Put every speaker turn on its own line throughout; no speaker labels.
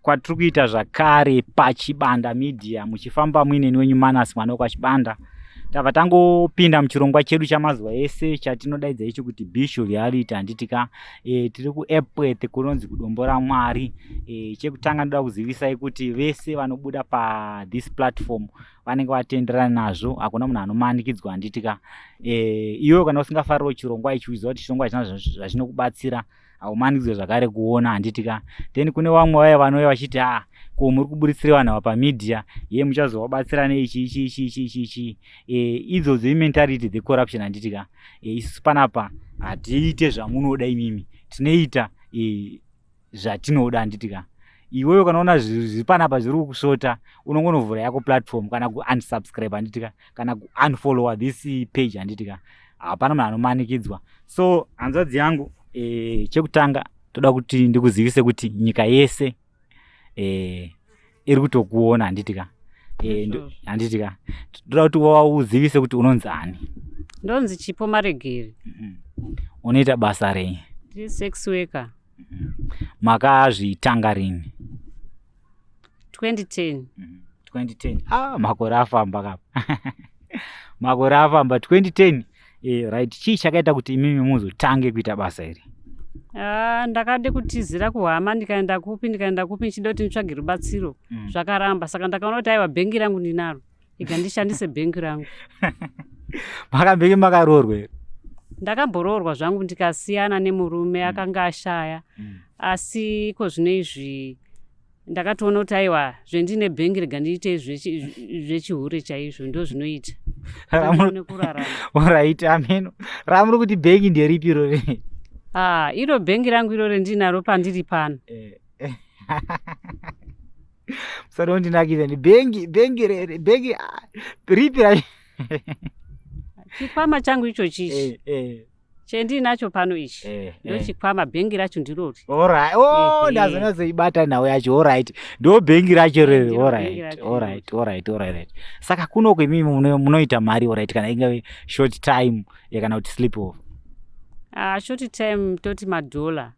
kwatiri kuita zvakare paChibanda Media muchifamba muine wenyu Manasi Mwanoko waChibanda. Tabva tangopinda muchirongwa chedu chamazuva ese chatinodaidza ichi kuti Bishu Reality handitika. Tiri kuEpworth kunonzi kudombo raMwari. Chekutanga ndoda kuzivisai kuti vese vanobuda this platform vanenge vatenderana nazvo, hakuna munhu anomanikidzwa handitika. Iwe kana usingafaririwo chirongwa ichi uziva kuti chirongwa china zvachinokubatsira haumanikidzwe zvakare kuona handitika. Then kune vamwe vaya vanouya vachiti ko muri kuburitsira vanhu ava pamedia muchazovabatsira neichi. Idzodzo imentality dzecorruption handitika. Isusu panapa hatiite zvamunoda imimi, tinoita zvatinoda handitika. Iwewe kanaona zviri panapa zviri kukusvota, unongonovhura yako platform kana ku-unsubscribe handitika, kana ku-unfollow this page handitika. Hapana munhu anomanikidzwa. So hanzvadzi yangu, chekutanga toda kuti ndikuzivise kuti nyika yese iri kutokuona handitika. Handitika. Toda kuti uzivise kuti unonzi ani.
Ndonzi Chipo Maregere.
Unoita basa rei?
Ndiri sex worker.
Makazvitanga rini?
2010.
2010. Makore afamba kapa. Makore afamba 2010. Right. Chii chakaita kuti imimi muzotange kuita basa iri?
Ndakade kutizira kuhama ndikaenda kupi ndichida kuti nditsvage rubatsiro. Zvakaramba saka ndakaona kuti aiwa bhengi rangu ndinaro. Ikandishandise bhengi rangu.
Makambenge makaroorwa?
Ndakamboroorwa zvangu ndikasiyana nemurume akanga ashaya. Asi iko zvino izvi ndakatoona kuti aiwa zvendine bhengi rega ndiite zvechihure chaizvo ndo zvinoita.
Alright, ameno. Ramuri kuti bhengi nderipi rore?
Iro bhengi rangu irore ndinaro pandiri pano.
Saka ndinakisa ni bhengi ripi ra
chikwama changu icho chichi. Chendinacho pano ichi. Ndo chikwama bhengi racho ndirori.
Alright. Ndazonazoibata nawe yacho. Alright. Ndo bhengi racho rere. Alright. Saka kuno kwemimi munoita mari alright kana ingave short time kana kuti sleep off.
Short time toti $.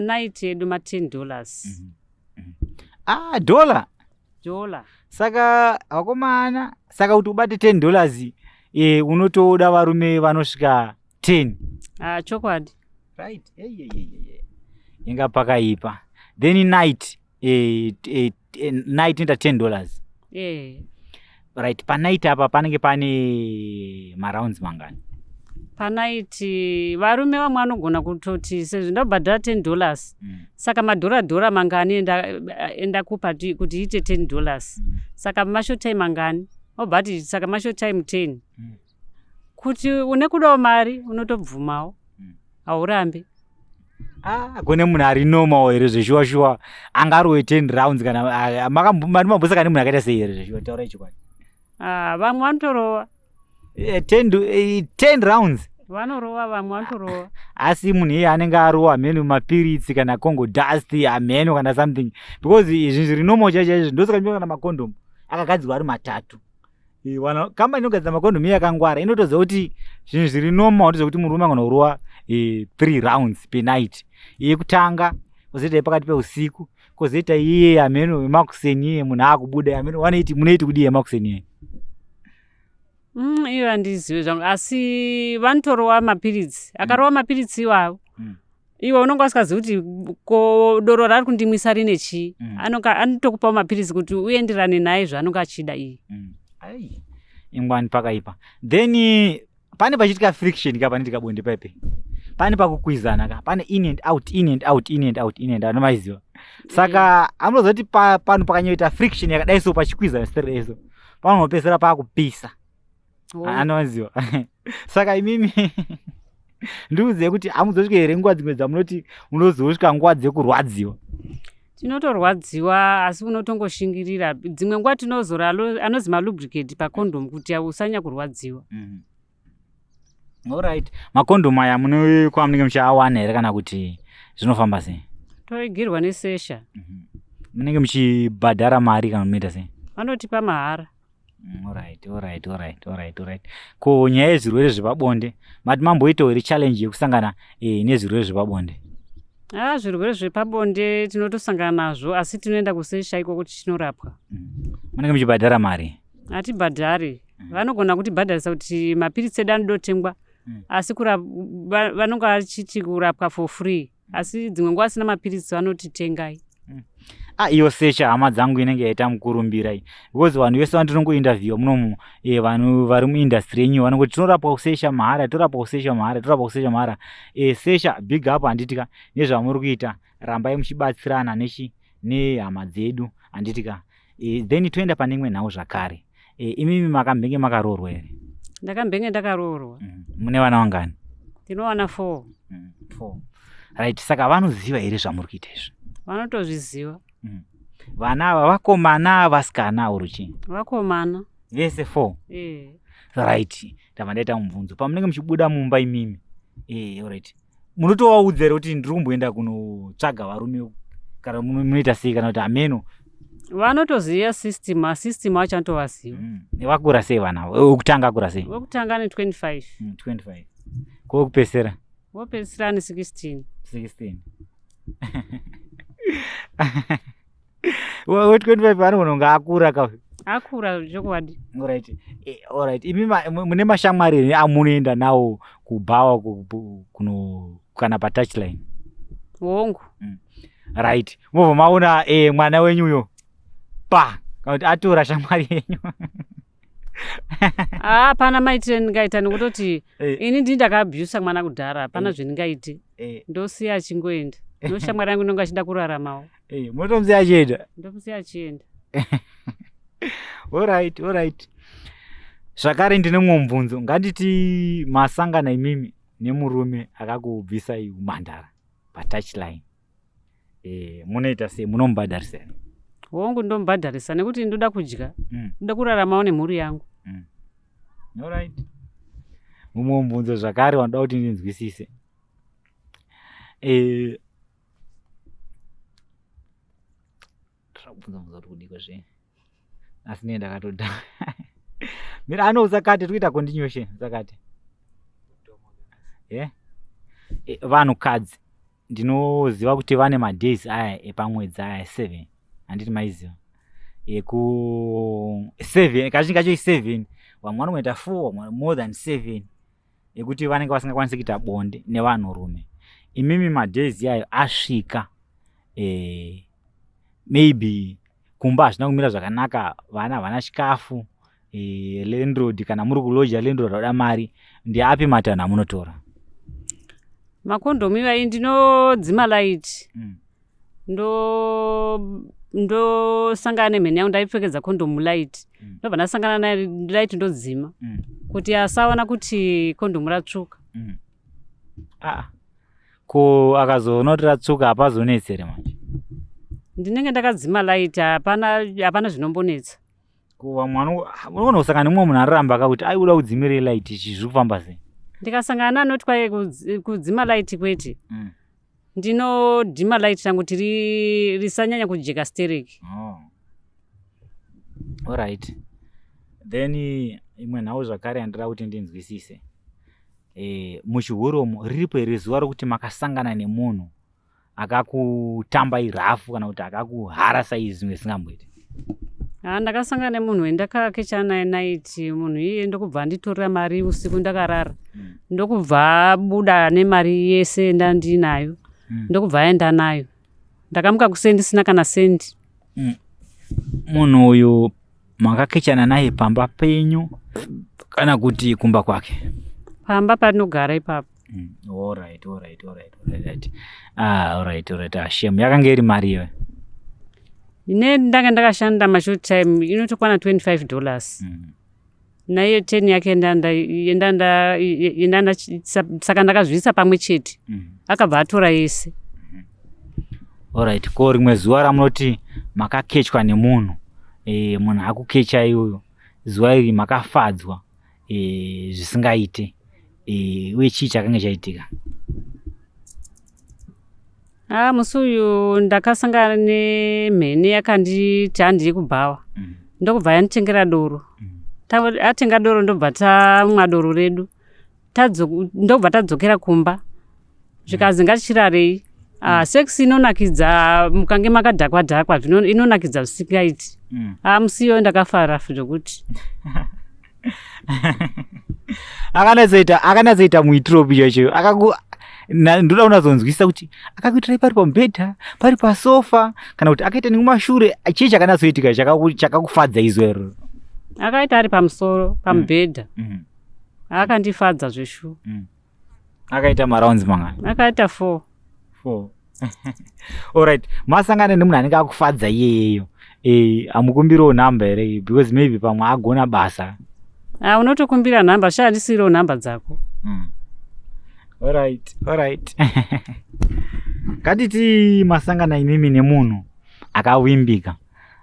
Night edu $10.
$? Saka akomana, saka kuti ubate $10 unotoda varume vanosvika 10.
Chokwadi.
Right. Inga pakaipa. Then night night ita $10. Right. Pa night apa panenge pane marounds mangani?
Panaiti varume vamwe vanogona kutoti sezvo ndabhadhara $10. Saka madhora mangani enda kupa kuti ite $10. Saka mashort time mangani? Obati saka mashort time 10. Kuti une kudawo mari unotobvumawo. Haurambi.
Kune munhu ari normal here zveshuwa angarowe 10 rounds kana makambosa kane munhu akaita sei here zveshuwa taura chikwadi?
Vamwe vanotorowa.
10 rounds.
Vanorowa vamwe vanotorowa.
Asi munhu iye anenge arowa ameno mapiritsi kana Congo dust ameno kana something because izvi zviri normal chaizvo ndosaka ndinoona makondom akagadzirwa ari matatu. Kamba inogadzira makondom iye yakangwara inotoziva kuti zvinhu zviri normal ndizvo kuti murume angana kurowa 3 rounds per night. Yekutanga kozoita pakati peusiku kozoita iye ameno wemakuseni iye munhu akubuda ameno munoiti kudi yemakuseni iye.
Iyo handizivi zvangu asi vanotorowa mapiritsi. Akarowa mapiritsi iwawo. Iwe unonga usikazivi kuti ko doro rari kundimwisa rine chii. Anotokupawo mapiritsi kuti uenderane naye zvaanonga achida iye. Ingwani
pakaipa. Then pane pachitika friction ka panoitika bonde paipe. Pane pakukwizana ka. Pane in and out. Nomaiziva. Saka amunozoti pano pakanyoita friction yakadai so pachikwizana stere eso. Panopesera pakupisa. Anoziva. Saka imimi ndiuzive kuti amuzosvika here nguva dzimwe dzamunoti unozosvika nguva dzekurwadziwa?
Tinotorwadziwa asi unotongoshingirira. Dzimwe nguva tinozora anozi malubricate pakondomu kuti usanya kurwadziwa.
Alright. Makondomu aya kwamunenge muchiawana here kana kuti zvinofamba sei?
Toigirwa nesesha.
Munenge muchibhadhara mari kana munoita sei?
Vanotipa mahara.
Alright. Ko nyaya yezvirwere zvepabonde mati mamboitawo here challenge yekusangana nezvirwere zvepabonde?
Zvirwere zvepabonde tinotosangana nazvo asi tinoenda kusesha iko kuti chinorapwa.
Munenge muchibhadhara mari?
Hatibhadhari. Vanogona kutibhadharisa kuti mapiritsi edu anodotengwa asi vanonge vachiti kurapwa for free asi dzimwe nguva asina mapiritsi vanotitengai.
Iyo sesha hama dzangu inenge yaita mukurumbira iyi because vanhu vese vandinongointerview munomu vanhu vari muindustry yenyu vanongoti tinorapwa kusesha mahara, torapwa kusesha mahara, torapwa kusesha mahara. Sesha big up handitika nezvamuri kuita, rambai muchibatsirana nehama dzedu handitika. Then toenda pane imwe nhau zvakare. Imimi makambenge makaroorwa here?
Ndakambenge ndakaroorwa.
Mune vana vangani?
Tinowana 4.
4. Right, saka vanoziva here zvamuri kuita izvi?
Vanotozviziva.
Vana ava vakomana vasikana uruchi?
Vakomana.
Vese 4? Right, ndabva ndaita mubvunzo. Pamunenge muchibuda mumba imimi, alright, munotovaudza here kuti ndiri kumboenda kunotsvaga varume kana munoita sei kana kuti ameno?
Vanotoziva system acho anotovaziva.
Vakura sei vana? Wekutanga akura sei?
Wekutanga ni 25.
25. Kwekupesera?
Wopesera ni 16.
16. We25 vanogona kunge akura ka?
Akura chokwadi.
Alright. Imi mune mashamwari here amunoenda nawo kubhawa kana patouchline?
Hongu.
Right. Mobva maona mwana wenyuyo kana kuti atora shamwari yenyu?
Hapana maitire ndingaita nekutoti ini ndini ndakaabhusa mwana kudhara, hapana zvendingaite. Ndosiya achingoenda. Noshamwari yangu inonga achida kuraramawo.
Munotomusiya achienda?
Ndomusiya achienda.
Alright. Zvakare ndine mumwe mubvunzo. Nganditi masangana imimi nemurume akakubvisai umhandara patouchline. Munoita sei? Munomubhadharisa here?
Hongu ndomubhadharisa nekuti ndoda kudya. Ndoda kuraramawo nemhuri yangu.
Alright. Mumwe mubvunzo zvakare wanoda kuti ndinzwisise. Ndakabvunza kudiko zve. Asi ndiye ndakatoda. Mira usakati toita continuation usakati. Vanhukadzi ndinoziva kuti vane madays aya epamwedzi aya 7. Handiti maiziva? Ku 7 kazhinji kacho 7 vamwe vanoita 4 vamwe more than 7 ekuti vanenge vasingakwanisi kuita bonde nevanhurume. Imimi madays yayo asvika maybe kumba hazvina kumira zvakanaka, vana havana chikafu, landlord kana muri kuloja landlord vada mari, ndiapi matanho amunotora?
Makondomu iwayi ndinodzima light. Ndosangana nemheni yangu ndaipfekedza kondomu light. Ndobva ndasangana naye light ndodzima kuti asaona kuti kondomu ratsvuka.
Ko akazoona kuti ratsvuka hapazonetsi here manje?
Ndinenge ndakadzima light, hapana zvinombonetsa.
Ko vamwe unogona kusangana nemumwe munhu araramba akakuti aida kudzimire light ichi zviri kufamba sei?
Ndikasangana naye anoti kwaye kudzima light kwete. Ndinodhima light rangu kuti risanyanya kujeka stereki.
Alright. Then imwe nhau zvakare yandira kuti ndinzwisise. Muchihuromo riripo here zuva rokuti makasangana nemunhu akakutambai rafu kana kuti akakuharasai zvimwe zvisingamboiti?
Ndakasangana nemunhu wendakakecha naye naiti. Munhu iye ndokubva anditorera mari usiku ndakarara. Ndokubva abuda nemari yese ndandinayo. Ndokubva aenda nayo. Ndakamuka kusendi sina kana sendi.
Munhu uyu makakechana naye pamba penyu kana kuti kumba kwake?
Pamba patinogara ipapo.
Alright. Shame. Yakanga iri mari iyo?
Ine ndanga ndakashanda mashort time inotokwana $25. Naiyo 10 yake endanda saka ndakazvisa pamwe chete. Akabva atora yese.
Alright. Ko rimwe zuva ramunoti makakechwa nemunhu, munhu akukecha iyoyo, zuva iri makafadzwa zvisingaite, uye chii chakanga chaitika?
Musi uyu ndakasangana nemheni yakanditi handiri kubhawa. Ndokubva yanditengera doro. Atenga doro ndobva tamwa doro redu. Ndobva tadzokera kumba. Zvikazi ngatichirarei. sex inonakidza mukange makadhakwa dhakwa inonakidza zvisingaiti. Musiyo ndakafara zvokuti
akanatsoita muitiro pichocho ndoda unazonzwisisa kuti akakuitirai pari pamubhedha, pari pasofa, kana kuti akaita nekumashure. Chii chakanatsoitika chakakufadza izvero?
Akaita ari pamusoro pamubhedha. Akandifadza zveshuwa.
Akaita maraunds mangani?
Akaita 4.
Alright, masangana nemunhu anenge akufadza iyeyo, amukumbirawo nhamba here? Because maybe pamwe agona basa.
Unotokumbira nhamba, shandisiriwo nhamba dzako.
Alright. Ngatiti masangana imimi nemunhu akawimbika,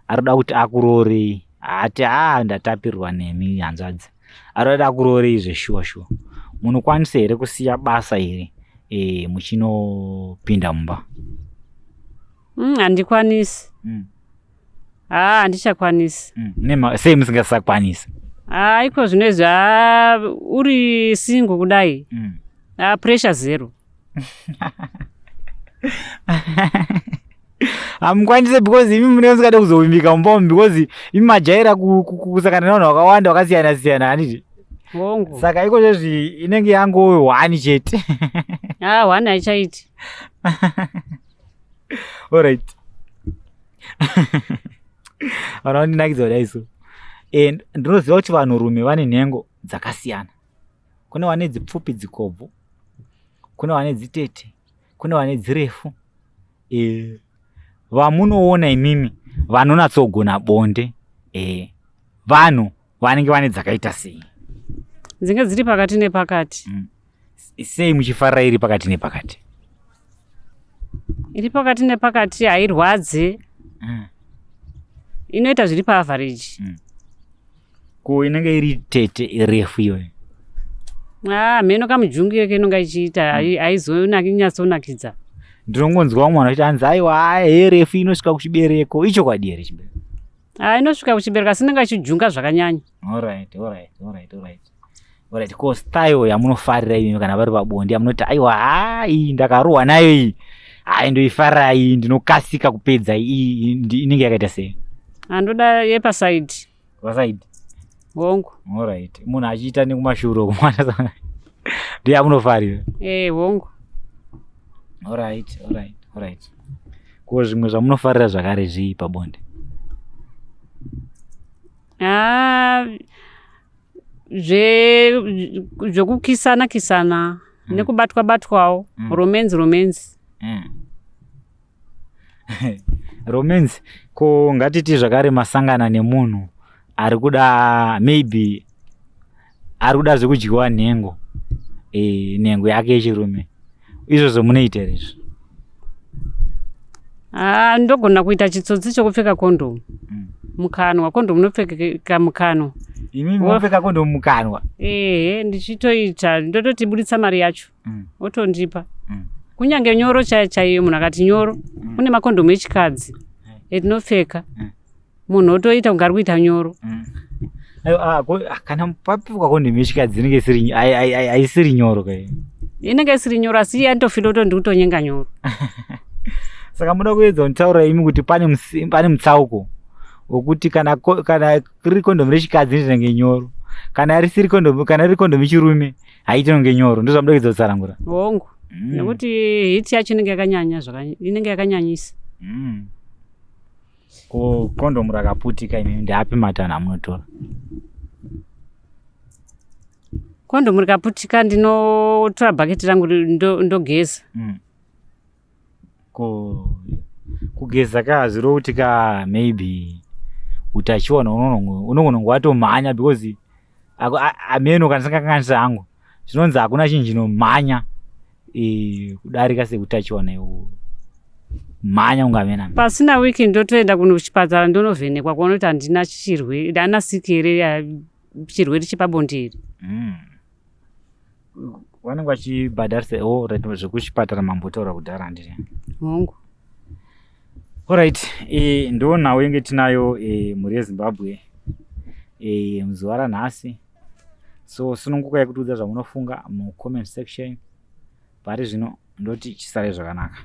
arikuda kuti akurorei, ati ndatapirwa nemi hanzvadzi, arikuda akurorei zveshuwa. Munokwanisa here kusiya basa iri muchinopinda mumba?
Handikwanisi. Handichakwanisi.
Sei musingasakwanisi?
Iko zvinezvi uri single kudai. Pressure zero.
Hamukwanise because imi munenge musikada kuzowimbika mumba because imi majaira kusakana nevanhu vakawanda vakasiyana handiti?
Hongu.
Saka iko zvezvi inenge yango 1 chete.
1 haichaiti.
Alright. Vanondinakidza kudai so. Ndinoziva kuti vanhurume vane nhengo dzakasiyana. Kune vane dzipfupi dzikobvu, kune vane dzitete, kune vane dzirefu. Vamunoona imimi vanonatsogona bonde, vanhu vanenge vane dzakaita sei?
Dzinge dziri pakati nepakati.
Sei muchifarira iri pakati nepakati?
Iri pakati nepakati hairwadze. Inoita zviri paaverage.
Ko inenge iri tete refu iyoyo?
Mheno kamujungu iyo inonga ichiita haizonakinyatsonakidza.
Ndinongonzwa mwana achiti hanzi aiwa refu inosvika kuchibereko. Ichokwadi here chibereko?
Inosvika kuchibereko asi inenge ichijunga zvakanyanya.
Alright. Ko style yamunofarira imi kana vari pabonde yamunoti aiwa iyi ndakarohwa nayo iyi, ndoifarira iyi, ndinokasika kupedza iyi, inenge yakaita sei?
Ndoda yepasaidi.
Pasaidi?
Hongu.
Alright. Munhu achiita nekumashure kumwana ndiye yamunofarira?
Hongu.
Alright. Ko zvimwe zvamunofarira zvakare zvii pabonde?
Zvekukisana nekubatwawo. Romance.
Romance. Ko ngatiti zvakare masangana nemunhu ari kuda maybe ari kuda zvekudyiwa nhengo, nhengo yake yechirume, izvozvo munoita here izvo?
Ndogona kuita chitsotsi chokupfeka kondomu mukanwa. Kondomu unopfeka mukanwa.
Imi munopfeka kondomu mukanwa?
Ndichitoita, ndototi buditsa mari yacho otondipa. Kunyange nyoro chaiyo, munhu akati nyoro, kune makondomu echikadzi etinopfeka, munhu otoita kunge ari kuita nyoro.
Kana papfekwa kondomu yechikadzi inenge haisiri nyoro kai?
Inenge isiri nyoro asi iye anotofila kuti ndikutonyenga nyoro.
Saka muda kuedza kunditaurira imi kuti pane mutsauko wekuti kana riri kondomu rechikadzi ndinenge nyoro, kana riri kondomu yechirume haiti nonge nyoro. Ndizvo muda kuedza kutsanangura?
Hongu. Nekuti hiti yacho inenge yakanyanyisa.
Ko kondomu rakaputika imi ndeapi matanho amunotora?
Kondomu rikaputika ndinotora bhaketi rangu ndogeza.
Kugeza hazviro kuti maybe utachiona unogona watomhanya because ameno kana singakanganisa hangu zvinonzi hakuna chinhu chinomhanya kudarika seutachiona iwo. Mhanya ungamena.
Pasina wiki ndotoenda kuchipatara ndonovhenekwa kuona kuti handina chirwere, handina siki here, chirwere chepabonde here.
Vanenge vachibhadharisa zvekuchipatara mambotaura kudhara handiri?
Hongu.
Alright, ndo nhau yenge tinayo mhuri yeZimbabwe muzuva ranhasi. So sununguka yekutiudza zvamunofunga mucomment section. Pari zvino ndoti chisale zvakanaka.